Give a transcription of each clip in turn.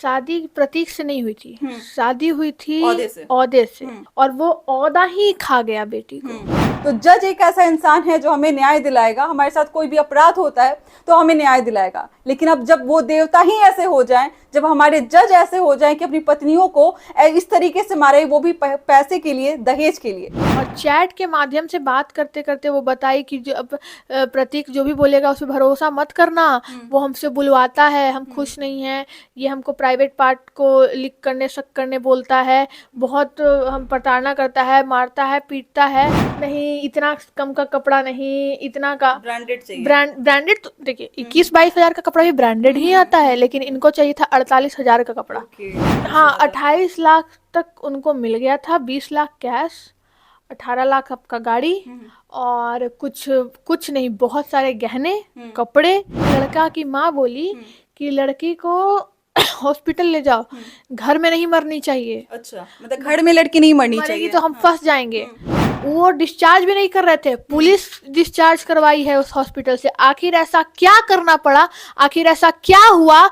शादी प्रतीक से नहीं हुई थी, शादी हुई थी औदे औदे से। से। और वो औदा ही खा गया बेटी को। तो जज एक ऐसा इंसान है जो हमें न्याय दिलाएगा। हमारे साथ कोई भी अपराध होता है तो हमें न्याय दिलाएगा। लेकिन अब जब वो देवता ही ऐसे हो जाएं, जब हमारे जज ऐसे हो जाएं कि अपनी पत्नियों को इस तरीके से मारे, वो भी पैसे के लिए, दहेज के लिए। और चैट के माध्यम से बात करते करते वो बताई कि जो अब प्रतीक जो भी बोलेगा उस पर भरोसा मत करना, वो हमसे बुलवाता है, हम खुश नहीं हैं, ये हमको प्राइवेट पार्ट को लीक करने, शक करने बोलता है, बहुत हम प्रताड़ना करता है, मारता है, पीटता है। नहीं, इतना कम का कपड़ा नहीं, इतना का ब्रांडेड चाहिए। ब्रांडेड तो देखिए 21-22 हजार का कपड़ा भी ब्रांडेड ही आता है, लेकिन इनको चाहिए था 48 हजार का कपड़ा। हाँ, 28 लाख तक उनको मिल गया था, 20 लाख कैश, 18 लाख आपका गाड़ी, और कुछ नहीं, बहुत सारे गहने, कपड़े। लड़का की माँ बोली कि लड़की को हॉस्पिटल ले जाओ, घर में नहीं मरनी चाहिए। अच्छा, मतलब घर में लड़की नहीं मरनी मरेगी चाहिए। तो हम फंस जाएंगे। वो डिस्चार्ज भी नहीं कर रहे थे, पुलिस डिस्चार्ज करवाई है उस हॉस्पिटल से। आखिर ऐसा क्या करना पड़ा, आखिर ऐसा क्या हुआ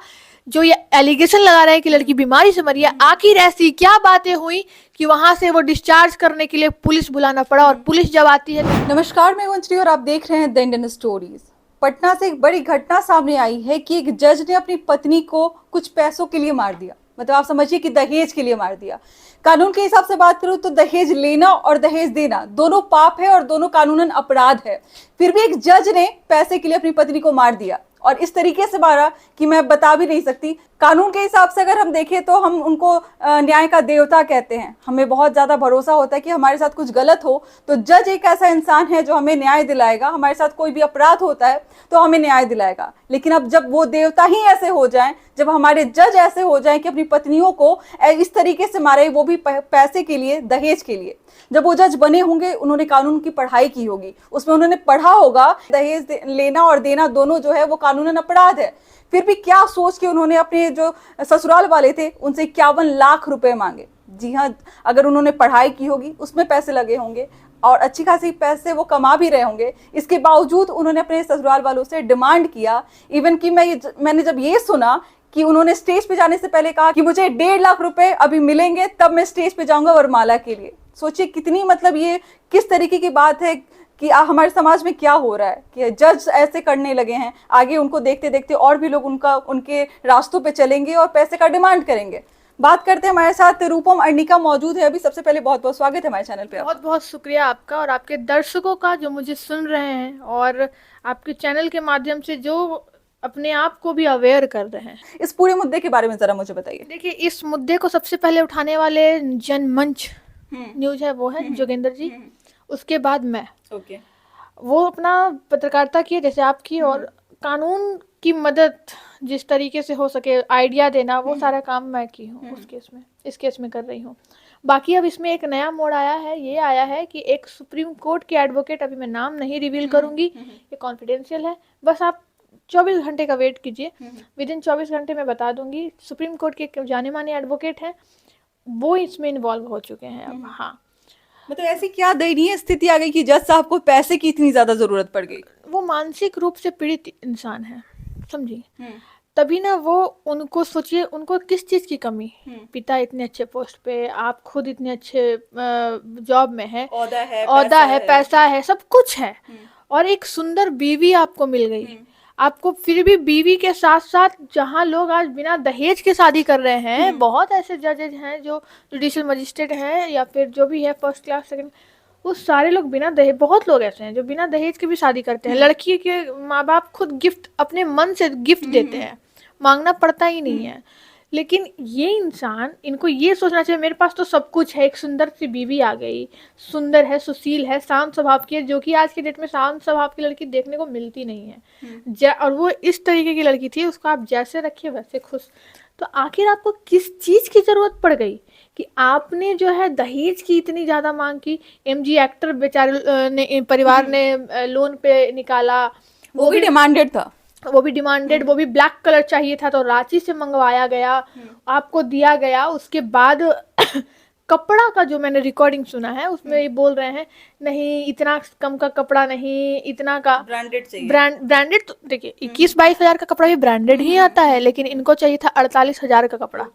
जो ये एलिगेशन लगा रहे हैं कि लड़की बीमारी से मरी है? आखिर ऐसी क्या बातें हुई कि वहां से वो डिस्चार्ज करने के लिए पुलिस बुलाना पड़ा? और पुलिस जब आती है नमस्कार, मैं अंजलि और आप देख रहे हैं द इंडियन स्टोरीज। पटना से एक बड़ी घटना सामने आई है कि एक जज ने अपनी पत्नी को कुछ पैसों के लिए मार दिया। मतलब आप समझिए कि दहेज के लिए मार दिया। कानून के हिसाब से बात करूं तो दहेज लेना और दहेज देना दोनों पाप है और दोनों कानूनन अपराध है। फिर भी एक जज ने पैसे के लिए अपनी पत्नी को मार दिया, और इस तरीके से मारा कि मैं बता भी नहीं सकती। कानून के हिसाब से अगर हम देखें तो हम उनको न्याय का देवता कहते हैं। हमें बहुत ज़्यादा भरोसा होता है कि हमारे साथ कुछ गलत हो तो जज एक ऐसा इंसान है जो हमें न्याय दिलाएगा। हमारे साथ कोई भी अपराध होता है तो हमें न्याय दिलाएगा। लेकिन अब जब वो देवता ही ऐसे हो जाएं, जब हमारे जज ऐसे हो जाएं कि अपनी पत्नियों को इस तरीके से मारे, वो भी पैसे के लिए, दहेज के लिए। जब वो जज बने होंगे, उन्होंने कानून की पढ़ाई की होगी, उसमें उन्होंने पढ़ा होगा दहेज लेना और देना दोनों जो है वो कानूनन अपराध है। फिर भी क्या सोच के उन्होंने अपने जो ससुराल वाले थे उनसे 51 लाख रुपए मांगे। जी हाँ, अगर उन्होंने पढ़ाई की होगी, उसमें पैसे लगे होंगे और अच्छी खासी पैसे वो कमा भी रहे होंगे, इसके बावजूद उन्होंने अपने ससुराल वालों से डिमांड किया। इवन कि मैंने जब ये सुना कि उन्होंने स्टेज पे जाने से पहले कहा कि मुझे 1.5 लाख रुपए अभी मिलेंगे तब मैं स्टेज पे जाऊंगा वरमाला के लिए। सोचिए कितनी, मतलब ये किस तरीके की बात है कि हमारे समाज में क्या हो रहा है कि जज ऐसे करने लगे हैं। आगे उनको देखते देखते और भी लोग उनके रास्तों पे चलेंगे और पैसे का डिमांड करेंगे। बात करते हैं, हमारे साथ रूपम अर्णिका मौजूद है अभी। सबसे पहले बहुत बहुत स्वागत है हमारे चैनल पे। बहुत बहुत शुक्रिया आपका और आपके दर्शकों का जो मुझे सुन रहे हैं और आपके चैनल के माध्यम से जो अपने आप को भी अवेयर कर रहे हैं। इस पूरे मुद्दे के बारे में जरा मुझे बताइए। देखिए, इस मुद्दे को सबसे पहले उठाने वाले जनमंच न्यूज है, वो है जोगेंद्र जी। उसके बाद मैं, वो अपना पत्रकारिता की जैसे आपकी, और कानून की मदद जिस तरीके से हो सके, आइडिया देना, वो सारा काम मैं की हूँ उस केस में, इस केस में कर रही हूँ। बाकी अब इसमें एक नया मोड़ आया है, ये आया है कि एक सुप्रीम कोर्ट के एडवोकेट, अभी मैं नाम नहीं रिवील करूंगी, ये कॉन्फिडेंशियल है, बस आप 24 घंटे का वेट कीजिए, विद इन 24 घंटे में बता दूंगी। सुप्रीम कोर्ट के जाने माने एडवोकेट हैं, वो इसमें इन्वॉल्व हो चुके हैं अब। हाँ, मतलब ऐसी क्या दयनीय स्थिति आ गई कि जज साहब को पैसे की इतनी ज्यादा जरूरत पड़ गई? वो मानसिक रूप से पीड़ित इंसान है, समझी। तभी ना वो, उनको सोचिए, उनको किस चीज की कमी, पिता इतने अच्छे पोस्ट पे, आप खुद इतने अच्छे जॉब में है, औदा है, पैसा है, सब कुछ है, और एक सुंदर बीवी आपको मिल गई। आपको फिर भी बीवी के साथ साथ, जहाँ लोग आज बिना दहेज के शादी कर रहे हैं, बहुत ऐसे जजेज हैं जो जुडिशियल मजिस्ट्रेट हैं या फिर जो भी है फर्स्ट क्लास सेकंड, वो सारे लोग बिना दहेज, बहुत लोग ऐसे हैं जो बिना दहेज के भी शादी करते हैं। लड़की के माँ बाप खुद गिफ्ट, अपने मन से गिफ्ट देते हैं, मांगना पड़ता ही नहीं है। लेकिन ये इंसान, इनको ये सोचना चाहिए मेरे पास तो सब कुछ है, एक सुंदर सी बीवी आ गई, सुंदर है, सुशील है, शांत स्वभाव की है, जो कि आज की डेट में शांत स्वभाव की लड़की देखने को मिलती नहीं है। और वो इस तरीके की लड़की थी, उसको आप जैसे रखिए वैसे खुश। तो आखिर आपको किस चीज की जरूरत पड़ गई कि आपने जो है दहेज की इतनी ज्यादा मांग की? एमजी एक्टर बेचारे ने, परिवार ने लोन पे निकाला, वो भी डिमांडेड था, वो भी डिमांडेड, वो भी ब्लैक कलर चाहिए था तो रांची से मंगवाया गया, आपको दिया गया। उसके बाद कपड़ा का जो मैंने रिकॉर्डिंग सुना है उसमें ये बोल रहे हैं, नहीं इतना कम का कपड़ा नहीं, इतना का ब्रांडेड चाहिए। ब्रांडेड तो देखिए 21-22 हजार का कपड़ा भी ब्रांडेड ही आता है, लेकिन इनको चाहिए था 48 हजार का कपड़ा।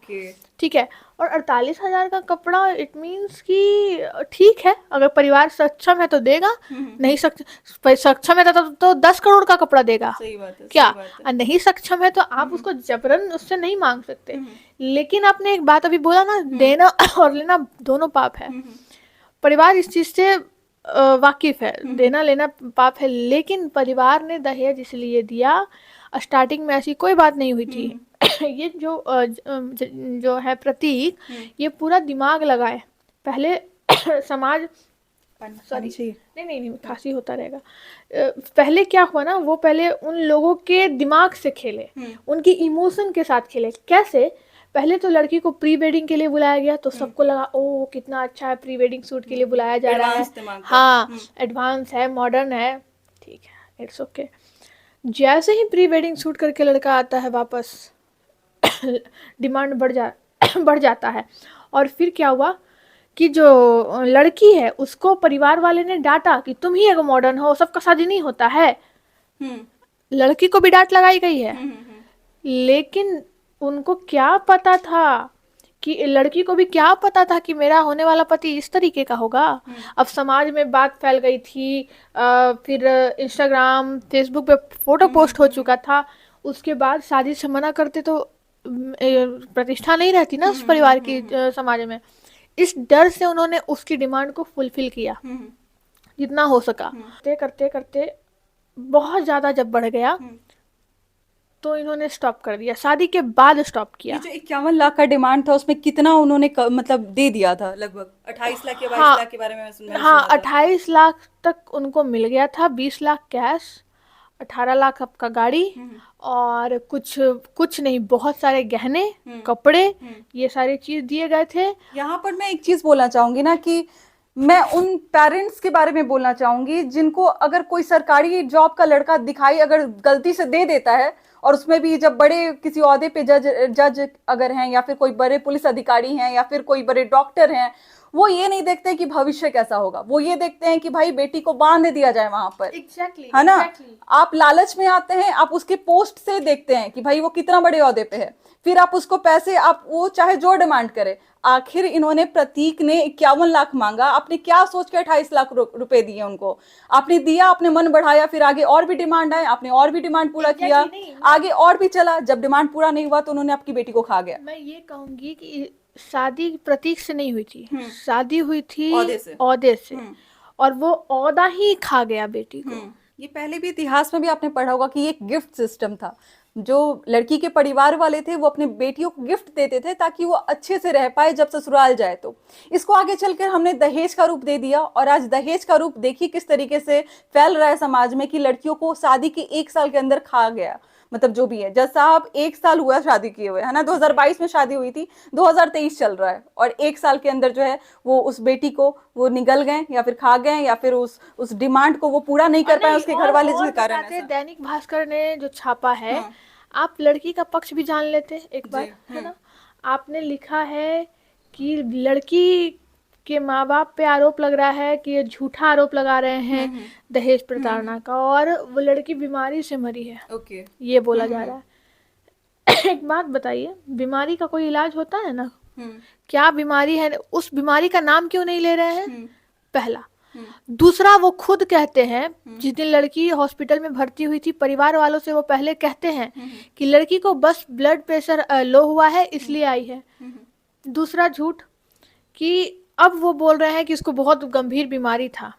ठीक है, और 48 हजार का कपड़ा इट मीन्स कि ठीक है, अगर परिवार सक्षम है तो देगा, नहीं सक्षम है तो 10 करोड़ का कपड़ा देगा। सही बात है, क्या सही बात है। नहीं सक्षम है तो आप उसको जबरन उससे नहीं मांग सकते। लेकिन आपने एक बात अभी बोला ना, देना और लेना दोनों पाप है। परिवार इस चीज से वाकिफ है, देना लेना पाप है, लेकिन परिवार ने दहेज इसलिए दिया, स्टार्टिंग में ऐसी कोई बात नहीं हुई थी। ये जो है प्रतीक, ये पूरा दिमाग लगाए पहले समाज, सॉरी नहीं खांसी होता रहेगा। पहले क्या हुआ ना, वो पहले उन लोगों के दिमाग से खेले, उनकी इमोशन के साथ खेले। कैसे? पहले तो लड़की को प्री वेडिंग के लिए बुलाया गया, तो सबको लगा ओ कितना अच्छा है, प्री वेडिंग शूट के लिए बुलाया जा रहा है, हाँ एडवांस है, मॉडर्न है, ठीक है, इट्स ओके। जैसे ही प्री वेडिंग शूट करके लड़का आता है वापस, डिमांड बढ़ जाता है। और फिर क्या हुआ कि जो लड़की है उसको परिवार वाले ने डांटा कि तुम ही एक मॉडर्न हो, सबका शादी नहीं होता है। लड़की को भी डांट लगाई गई है, लेकिन उनको क्या पता था कि लड़की को भी क्या पता था कि मेरा होने वाला पति इस तरीके का होगा। अब समाज में बात फैल गई थी, फिर इंस्टाग्राम फेसबुक पे फोटो पोस्ट हो चुका था, उसके बाद शादी से मना करते तो प्रतिष्ठा नहीं रहती ना उस परिवार की समाज में। इस डर से उन्होंने उसकी डिमांड को फुलफिल किया जितना हो सका। करते करते बहुत ज्यादा जब बढ़ गया तो इन्होंने स्टॉप कर दिया, शादी के बाद स्टॉप किया। ये जो 51 लाख का डिमांड था उसमें कितना उन्होंने मतलब दे दिया था? लगभग 28 लाख या 22 लाख के बारे में सुना। हाँ 28 लाख तक उनको मिल गया था, 20 लाख कैश, 18 लाख आपका गाड़ी, और कुछ नहीं, बहुत सारे गहने, कपड़े, ये सारी चीज दिए गए थे। यहाँ पर मैं एक चीज बोलना चाहूंगी ना, कि मैं उन पेरेंट्स के बारे में बोलना चाहूंगी जिनको अगर कोई सरकारी जॉब का लड़का दिखाई अगर गलती से दे देता है, और उसमें भी जब बड़े किसी ओहदे पे जज अगर हैं, या फिर कोई बड़े पुलिस अधिकारी हैं, या फिर कोई बड़े डॉक्टर हैं, वो ये नहीं देखते कि भविष्य कैसा होगा, वो ये देखते हैं कि भाई बेटी को बांध दिया जाए वहां पर। है ना? आप लालच में आते हैं, आप उसके पोस्ट से देखते हैं कि भाई वो कितना बड़े ओहदे पे है, फिर आप उसको पैसे, आप वो चाहे जो डिमांड करे। आखिर इन्होंने, प्रतीक ने 51 लाख मांगा, आपने क्या सोच के 28 लाख रुपए दिए उनको? आपने दिया, आपने मन बढ़ाया, फिर आगे और भी डिमांड आए, आपने और भी डिमांड पूरा किया, आगे और भी चला। जब डिमांड पूरा नहीं हुआ तो उन्होंने आपकी बेटी को खा गया। मैं ये कहूंगी कि शादी प्रतीक से नहीं हुई थी, शादी हुई थी ओहदे से, और वो ओहदा ही खा गया बेटी को। ये पहले भी इतिहास में भी आपने पढ़ा होगा कि एक गिफ्ट सिस्टम था। जो लड़की के परिवार वाले थे वो अपने बेटियों को गिफ्ट देते थे ताकि वो अच्छे से रह पाए जब ससुराल जाए। तो इसको आगे चलकर हमने दहेज का रूप दे दिया, और आज दहेज का रूप देखिए किस तरीके से फैल रहा है समाज में, कि लड़कियों को शादी के 1 साल के अंदर खा गया। मतलब जो भी है, जज साहब 1 साल हुआ शादी किए हुए, है ना? 2022 में शादी हुई थी, 2023 चल रहा है, और 1 साल के अंदर जो है वो उस बेटी को वो निगल गए, या फिर खा गए, या फिर उस डिमांड को वो पूरा नहीं कर पाए उसके घर वाले, जिसके कारण। दैनिक भास्कर ने जो छापा है, आप लड़की का पक्ष भी जान लेते एक बार, है ना? आपने लिखा है कि लड़की के माँ बाप पे आरोप लग रहा है कि ये झूठा आरोप लगा रहे हैं दहेज प्रताड़ना का, और वो लड़की बीमारी से मरी है। ये बोला जा रहा है। एक बात बताइए, बीमारी का कोई इलाज होता है ना? क्या बीमारी है, उस बीमारी का नाम क्यों नहीं ले रहे हैं? पहला। दूसरा, वो खुद कहते हैं, जिस दिन लड़की हॉस्पिटल में भर्ती हुई थी, परिवार वालों से वो पहले कहते हैं कि लड़की को बस ब्लड प्रेशर लो हुआ है इसलिए आई है। दूसरा झूठ कि अब वो बोल रहे हैं कि उसको बहुत गंभीर बीमारी था।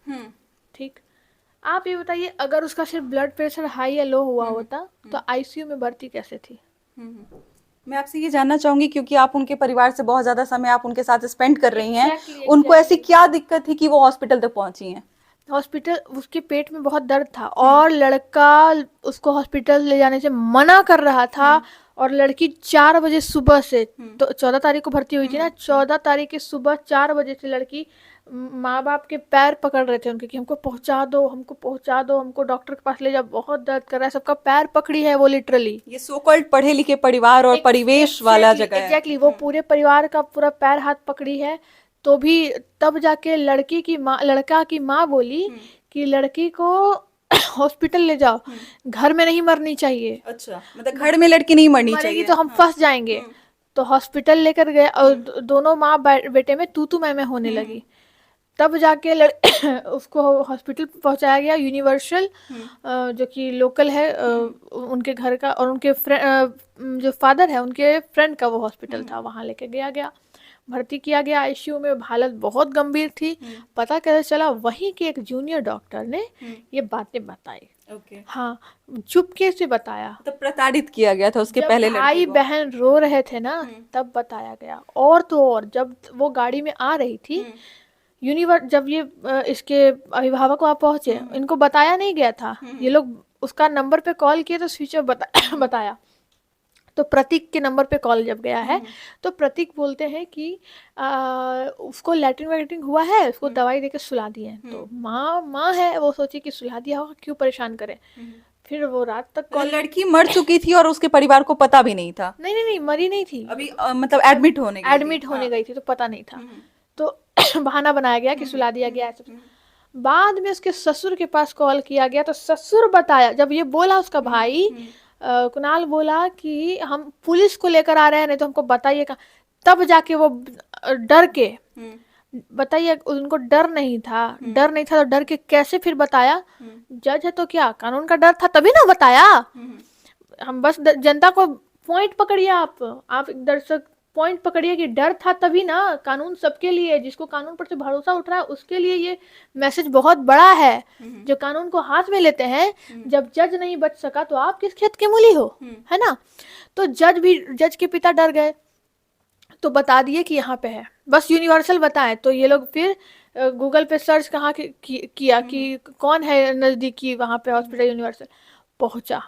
ठीक, आप ये बताइए, अगर उसका सिर्फ ब्लड प्रेशर हाई या लो हुआ होता तो आईसीयू में भर्ती कैसे थी? मैं आपसे ये जानना चाहूंगी, क्योंकि आप उनके परिवार से बहुत ज्यादा समय आप उनके साथ स्पेंड कर रही हैं। उनको ऐसी क्या दिक्कत थी कि वो हॉस्पिटल तक पहुंची हैं? हॉस्पिटल, उसके पेट में बहुत दर्द था, और लड़का उसको हॉस्पिटल ले जाने से मना कर रहा था, और लड़की 4 बजे सुबह से, तो 14 तारीख को भर्ती हुई थी ना, 14 तारीख की सुबह 4 बजे से लड़की माँ बाप के पैर पकड़ रहे थे उनके कि हमको पहुंचा दो, हमको पहुंचा दो, हमको डॉक्टर के पास ले जाओ, बहुत दर्द कर रहा है। सबका पैर पकड़ी है वो, लिटरली। ये सो कॉल्ड पढ़े लिखे परिवार और परिवेश वाला जगह है। एग्जैक्टली, वो पूरे परिवार का पूरा पैर हाथ पकड़ी है, तो भी तब जाके लड़का की माँ बोली कि लड़की को हॉस्पिटल ले जाओ, घर में नहीं मरनी चाहिए, अच्छा, मतलब घर में लड़की नहीं मरनी मरेगी चाहिए। तो हम फंस जाएंगे। तो हॉस्पिटल लेकर गए और दोनों माँ बेटे में तू मैं होने लगी। तब जाके उसको हॉस्पिटल पहुंचाया गया, यूनिवर्सल जो कि लोकल है उनके घर का, और उनके जो फादर है उनके फ्रेंड का वो हॉस्पिटल था, वहां लेके गया, भर्ती किया गया आईसीयू में। हालत बहुत गंभीर थी। पता कैसे चला, वहीं के एक जूनियर डॉक्टर ने ये बातें बताई। ओके। हाँ, चुपके से बताया। तो प्रताड़ित किया गया था उसके जब पहले लड़के भाई को। बहन रो रहे थे ना, तब बताया गया। और तो और जब वो गाड़ी में आ रही थी, जब ये इसके अभिभावक वहां पहुंचे, इनको बताया नहीं गया था, ये लोग उसका नंबर पे कॉल किए तो स्विच ऑफ बताया। तो प्रतीक के नंबर पे कॉल जब गया है, तो प्रतीक बोलते हैं कि उसको लैट्रिन वैट्रिन हुआ है, उसको दवाई देके सुला दिए हैं। तो माँ है, वो सोची कि सुला दिया होगा, क्यों परेशान करे। फिर वो रात तक तो लड़की मर चुकी थी और उसके परिवार को पता भी नहीं था। नहीं, मरी नहीं थी, अभी मतलब एडमिट होने गई थी। एडमिट होने गई थी, तो पता नहीं था। तो बहाना बनाया गया कि सुला दिया गया है। बाद में उसके ससुर के पास कॉल किया गया, तो ससुर बताया, जब ये बोला उसका भाई कुणाल बोला कि हम पुलिस को लेकर आ रहे हैं, नहीं तो हमको बताइएगा। तब जाके वो डर के, बताइए, उनको डर नहीं था, तो डर के कैसे फिर बताया। जज है तो क्या, कानून का डर था तभी ना बताया। हम बस जनता को पॉइंट पकड़िए, आप दर्शक पॉइंट पकड़िए कि डर था तभी ना। कानून सबके लिए, जिसको कानून पर से भरोसा उठ रहा है उसके लिए ये मैसेज बहुत बड़ा है। जो कानून को हाथ में लेते हैं, जब जज नहीं बच सका तो आप किस खेत के मूली हो, है ना। तो जज के पिता डर गए, तो बता दिए कि यहाँ पे है, बस यूनिवर्सल बताएं। तो ये लोग फिर गूगल पे सर्च कहाँ किया कि कौन है नजदीकी वहां पे हॉस्पिटल, यूनिवर्सल पहुंचा।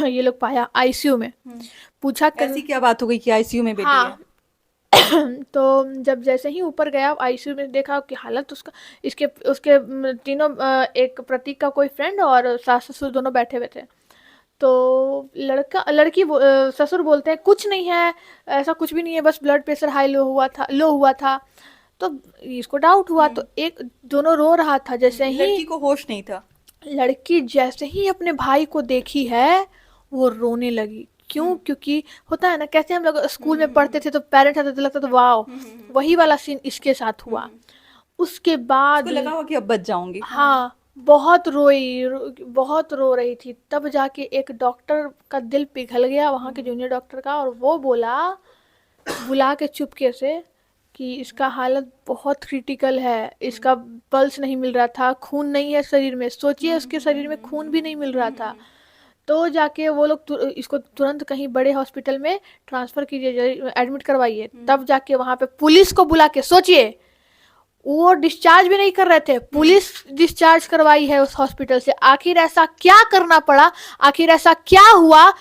ये लोग पाया आईसीयू में। पूछा ऐसी क्या बात हो गई कि आईसीयू में बेटी हाँ। है? तो जब जैसे ही ऊपर गया आईसीयू में, देखा कि हालत उसका, इसके उसके तीनों, एक प्रतीक का कोई फ्रेंड और सास ससुर दोनों बैठे हुए थे। तो ससुर बोलते हैं कुछ नहीं है, ऐसा कुछ भी नहीं है, बस ब्लड प्रेशर हाई लो हुआ था। तो इसको डाउट हुआ, तो एक दोनों रो रहा था। जैसे ही लड़की को होश नहीं था। लड़की जैसे ही अपने भाई को देखी है, वो रोने लगी। क्यों? क्योंकि होता है ना, कैसे हम लोग स्कूल में पढ़ते थे तो पेरेंट्स आते थे, लगता था वाओ, वही वाला सीन इसके साथ हुआ। उसके बाद उसको लगा हुआ कि अब बच जाऊंगी। हाँ, बहुत रो रही थी। तब जाके एक डॉक्टर का दिल पिघल गया, वहाँ के जूनियर डॉक्टर का, और वो बोला, बुला के चुपके से, कि इसका हालत बहुत क्रिटिकल है, इसका पल्स नहीं मिल रहा था, खून नहीं है शरीर में। सोचिए, उसके शरीर में खून भी नहीं मिल रहा था। तो जाके वो लोग इसको तुरंत कहीं बड़े हॉस्पिटल में ट्रांसफर कीजिए, एडमिट करवाइए। तब जाके वहां पे पुलिस को बुला के, सोचिए, वो डिस्चार्ज भी नहीं कर रहे थे, पुलिस डिस्चार्ज करवाई है उस हॉस्पिटल से। आखिर ऐसा क्या करना पड़ा, आखिर ऐसा क्या हुआ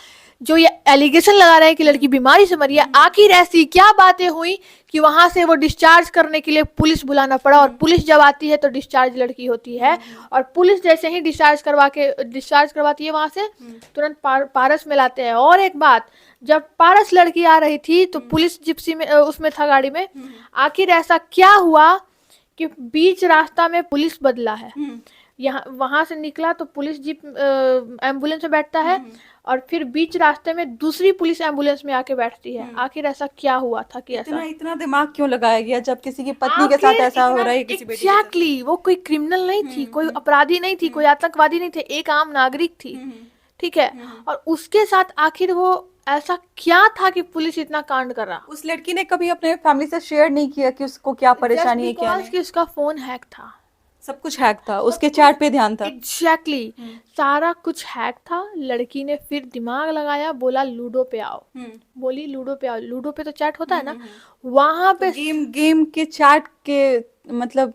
जो ये एलिगेशन लगा रहे हैं कि लड़की बीमारी से मरी है। आखिर ऐसी क्या बातें हुई कि वहां से वो डिस्चार्ज करने के लिए पुलिस बुलाना पड़ा। और पुलिस जब आती है तो डिस्चार्ज लड़की होती है, और पुलिस जैसे ही डिस्चार्ज करवाती है वहां से, तुरंत पारस में लाते हैं। और एक बात, जब पारस लड़की आ रही थी तो पुलिस जिप्सी में, उसमें था, गाड़ी में। आखिर ऐसा क्या हुआ कि बीच रास्ता में पुलिस बदला है। यहाँ वहां से निकला तो पुलिस जीप एम्बुलेंस में बैठता है, और फिर बीच रास्ते में दूसरी पुलिस एम्बुलेंस में आके बैठती है। आखिर ऐसा क्या हुआ था कि ऐसा इतना दिमाग क्यों लगाया गया जब किसी की पत्नी के साथ ऐसा हो रहा है, किसी बेटी के साथ? एग्जैक्टली, वो कोई क्रिमिनल नहीं थी, कोई अपराधी नहीं थी, कोई आतंकवादी नहीं थे, एक आम नागरिक थी। ठीक है, और उसके साथ आखिर वो ऐसा क्या था कि पुलिस इतना कांड कर रहा। उस लड़की ने कभी अपने फैमिली से शेयर नहीं किया कि उसको क्या परेशानी है, क्या नहीं? कि उसका फोन हैक था, सब कुछ हैक था, उसके चैट पे ध्यान था। एग्जैक्टली, सारा कुछ हैक था। लड़की ने फिर दिमाग लगाया, बोला लूडो पे आओ। बोली लूडो पे आओ, लूडो पे तो चैट होता है ना, वहां पे गेम के चैट के मतलब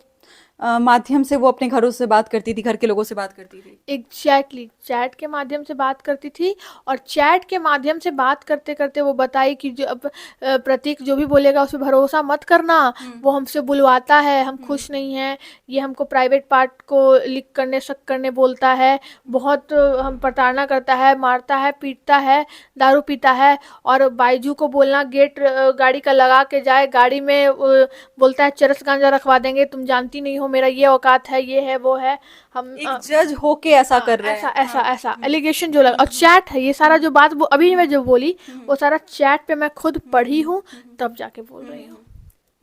माध्यम से वो अपने घरों से बात करती थी, घर के लोगों से बात करती थी? एग्जैक्टली चैट के माध्यम से बात करती थी, और चैट के माध्यम से बात करते करते वो बताई कि जो अब प्रतीक जो भी बोलेगा उस पर भरोसा मत करना, वो हमसे बुलवाता है, हम खुश नहीं हैं, ये हमको प्राइवेट पार्ट को लीक करने शक करने बोलता है, बहुत हम प्रताड़ना करता है, मारता है, पीटता है, दारू पीता है। और बाइजू को बोलना गेट गाड़ी का लगा के जाए, गाड़ी में बोलता है चरस गांजा रखवा देंगे, तुम जानती नहीं हो मेरा ये औकात है, ये है वो है। हम एक जज होके ऐसा कर रहे ऐसा हैं। ऐसा ऐसा एलिगेशन जो लगा, और चैट है ये सारा जो बात वो अभी मैं जो बोली वो सारा चैट पे मैं खुद पढ़ी हूँ, तब जाके बोल रही हूँ।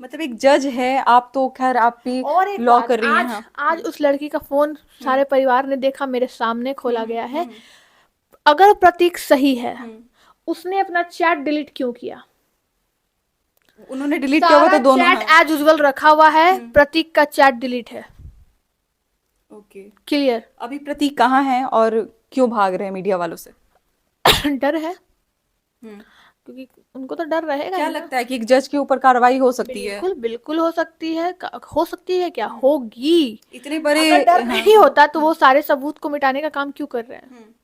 मतलब एक जज है, आप तो खैर आप भी और एक लॉ बात, कर रही हैं। आज हाँ। आज उस लड़की का फोन सारे परिवार ने देखा, मेरे सामने खोला गया है। अगर प्रतीक सही है, उसने अपना चैट डिलीट क्यों किया? उन्होंने डिलीट किया हुआ तो दोनों चैट हैं। एज यूजुअल रखा हुआ है, प्रतीक का चैट डिलीट है। ओके। क्लियर। अभी प्रतीक कहाँ है और क्यों भाग रहे हैं मीडिया वालों से? डर है, क्योंकि उनको तो डर रहेगा क्या ही ना। लगता है कि एक जज के ऊपर कार्रवाई हो सकती है? बिल्कुल बिल्कुल हो सकती है, हो सकती है क्या, होगी। इतने बड़े अगर डर हाँ, नहीं होता तो वो सारे सबूत को मिटाने का काम क्यों कर रहे हैं?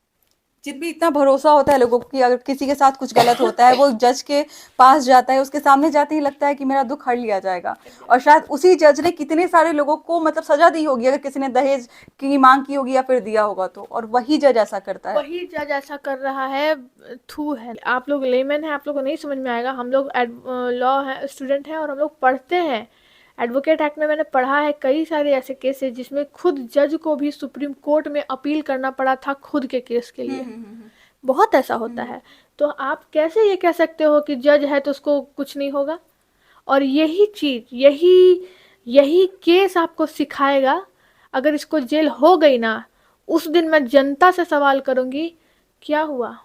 जिन भी इतना भरोसा होता है लोगों को कि अगर किसी के साथ कुछ गलत होता है वो जज के पास जाता है, उसके सामने जाते ही लगता है कि मेरा दुख हर लिया जाएगा। और शायद उसी जज ने कितने सारे लोगों को मतलब सजा दी होगी, अगर किसी ने दहेज की मांग की होगी या फिर दिया होगा तो, और वही जज ऐसा करता है। वही जज ऐसा कर रहा है। थू है, आप लोग लेमैन है, आप लोग को नहीं समझ में आएगा। हम लोग लॉ है स्टूडेंट हैं और हम लोग पढ़ते हैं। एडवोकेट एक्ट में मैंने पढ़ा है कई सारे ऐसे केसेस जिसमें खुद जज को भी सुप्रीम कोर्ट में अपील करना पड़ा था खुद के केस के लिए। बहुत ऐसा होता है। तो आप कैसे ये कह सकते हो कि जज है तो उसको कुछ नहीं होगा? और यही चीज, यही केस आपको सिखाएगा। अगर इसको जेल हो गई ना, उस दिन मैं जनता से सवाल करूंगी क्या हुआ।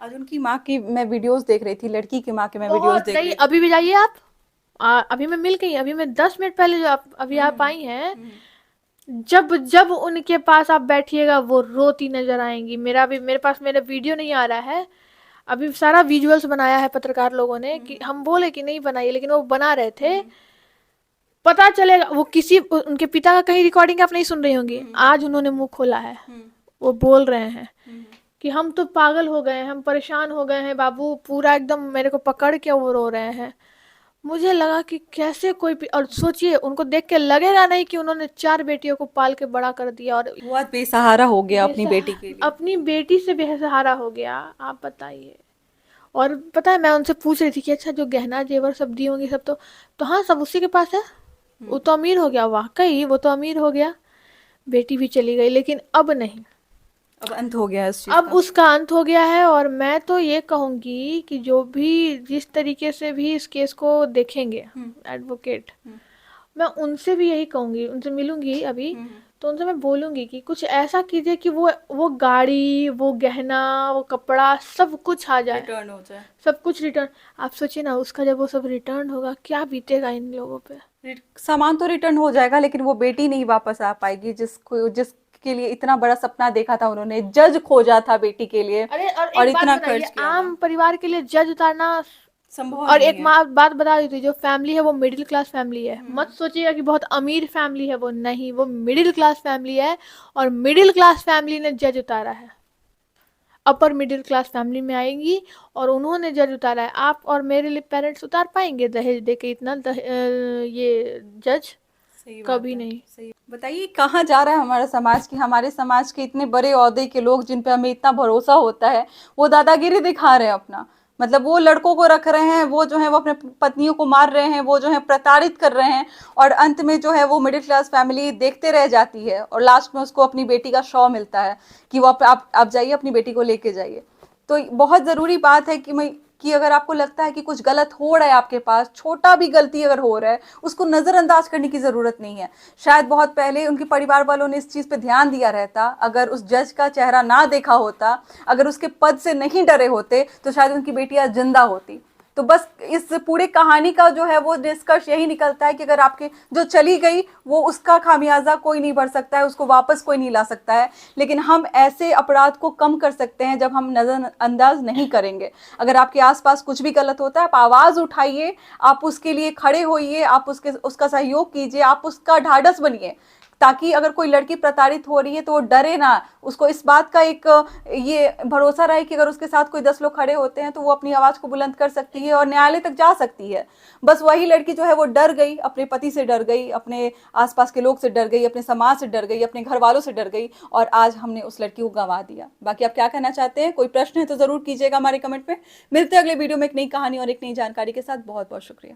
आज उनकी माँ की मैं वीडियोस देख रही थी, लड़की की माँ के मैं वीडियोस बहुत देख नहीं, रही थी। अभी भी जाइए आप। अभी मैं मिल गई, अभी मैं 10 मिनट पहले जो अभी आप आई हैं, जब जब उनके पास आप बैठिएगा वो रोती नजर आएंगी। मेरे पास मेरा वीडियो नहीं आ रहा है, अभी सारा विजुअल्स बनाया है पत्रकार लोगों ने, कि हम बोले कि नहीं बनाइए, लेकिन वो बना रहे थे। पता चलेगा वो किसी उनके पिता का कहीं रिकॉर्डिंग आप नहीं सुन रही होंगी, आज उन्होंने मुंह खोला है, वो बोल रहे हैं कि हम तो पागल हो गए हैं, हम परेशान हो गए हैं बाबू, पूरा एकदम मेरे को पकड़ के वो रो रहे हैं। मुझे लगा कि कैसे कोई और सोचिए, उनको देख के लगेगा नहीं कि उन्होंने 4 बेटियों को पाल के बड़ा कर दिया और वो आज बेसहारा हो गया अपनी बेटी के लिए। अपनी बेटी से बेसहारा हो गया। आप बताइए। और पता है मैं उनसे पूछ रही थी कि अच्छा जो गहना जेवर सब दी होंगी सब, तो हाँ सब उसी के पास है, वो तो अमीर हो गया। वाकई वो तो अमीर हो गया, बेटी भी चली गई, लेकिन अब नहीं, अब अंत हो गया इस चीज अब का। उसका अंत हो गया है। और मैं तो ये कहूंगी कि जो भी जिस तरीके से भी इस केस को देखेंगे एडवोकेट, मैं उनसे भी यही कहूंगी, उनसे मिलूंगी अभी, तो उनसे मैं बोलूंगी कि कुछ ऐसा कीजिए कि वो गाड़ी, वो गहना, वो कपड़ा सब कुछ आ जाए, रिटर्न हो जाए। सब कुछ रिटर्न। आप सोचिए ना, उसका जब वो सब रिटर्न होगा क्या बीतेगा इन लोगों पे। सामान तो रिटर्न हो जाएगा लेकिन वो बेटी नहीं वापस आ पाएगी जिसके लिए इतना बड़ा सपना देखा था उन्होंने, जज खोजा था बेटी के लिए। अरे और और एक बात इतना बताइए, खर्च किया आम परिवार के लिए जज उतारना संभव और नहीं एक है। बात बता देती हूँ, जो फैमिली है वो मिडिल क्लास फैमिली है। मत सोचिएगा कि बहुत अमीर फैमिली है, वो नहीं, वो मिडिल क्लास फैमिली है। और मिडिल क्लास फैमिली ने जज उतारा है, अपर मिडिल क्लास फैमिली में आएंगी और उन्होंने जज उतारा है। आप और मेरे लिए पेरेंट्स उतार पाएंगे दहेज दे के इतना ये जज? सही बात कभी है। नहीं। सही। बताइए कहाँ जा रहा है हमारा समाज, कि हमारे समाज के इतने बड़े ओहदे के लोग जिन पे हमें इतना भरोसा होता है वो दादागिरी दिखा रहे हैं अपना। मतलब वो लड़कों को रख रहे हैं, वो जो है वो अपने पत्नियों को मार रहे हैं, वो जो है प्रताड़ित कर रहे हैं, और अंत में जो है वो मिडिल क्लास फैमिली देखते रह जाती है और लास्ट में उसको अपनी बेटी का शौ मिलता है कि वो आप जाइए अपनी बेटी को लेके जाइए। तो बहुत ज़रूरी बात है कि अगर आपको लगता है कि कुछ गलत हो रहा है आपके पास, छोटा भी गलती अगर हो रहा है, उसको नज़रअंदाज करने की ज़रूरत नहीं है। शायद बहुत पहले उनके परिवार वालों ने इस चीज़ पे ध्यान दिया रहता, अगर उस जज का चेहरा ना देखा होता, अगर उसके पद से नहीं डरे होते, तो शायद उनकी बेटी आज जिंदा होती। तो बस इस पूरे कहानी का जो है वो निष्कर्ष यही निकलता है कि अगर आपके जो चली गई वो उसका खामियाजा कोई नहीं भर सकता है, उसको वापस कोई नहीं ला सकता है, लेकिन हम ऐसे अपराध को कम कर सकते हैं जब हम नजरअंदाज नहीं करेंगे। अगर आपके आसपास कुछ भी गलत होता है, आप आवाज उठाइए, आप उसके लिए खड़े होइए, आप उसका सहयोग कीजिए, आप उसका ढाढ़स बनिए, ताकि अगर कोई लड़की प्रताड़ित हो रही है तो वो डरे ना, उसको इस बात का एक ये भरोसा रहे कि अगर उसके साथ कोई 10 लोग खड़े होते हैं तो वो अपनी आवाज को बुलंद कर सकती है और न्यायालय तक जा सकती है। बस वही लड़की जो है वो डर गई, अपने पति से डर गई, अपने आसपास के लोग से डर गई, अपने समाज से डर गई, अपने घर वालों से डर गई, और आज हमने उस लड़की को गंवा दिया। बाकी आप क्या कहना चाहते हैं, कोई प्रश्न है तो जरूर कीजिएगा हमारे कमेंट में। मिलते हैं अगले वीडियो में एक नई कहानी और एक नई जानकारी के साथ। बहुत बहुत शुक्रिया।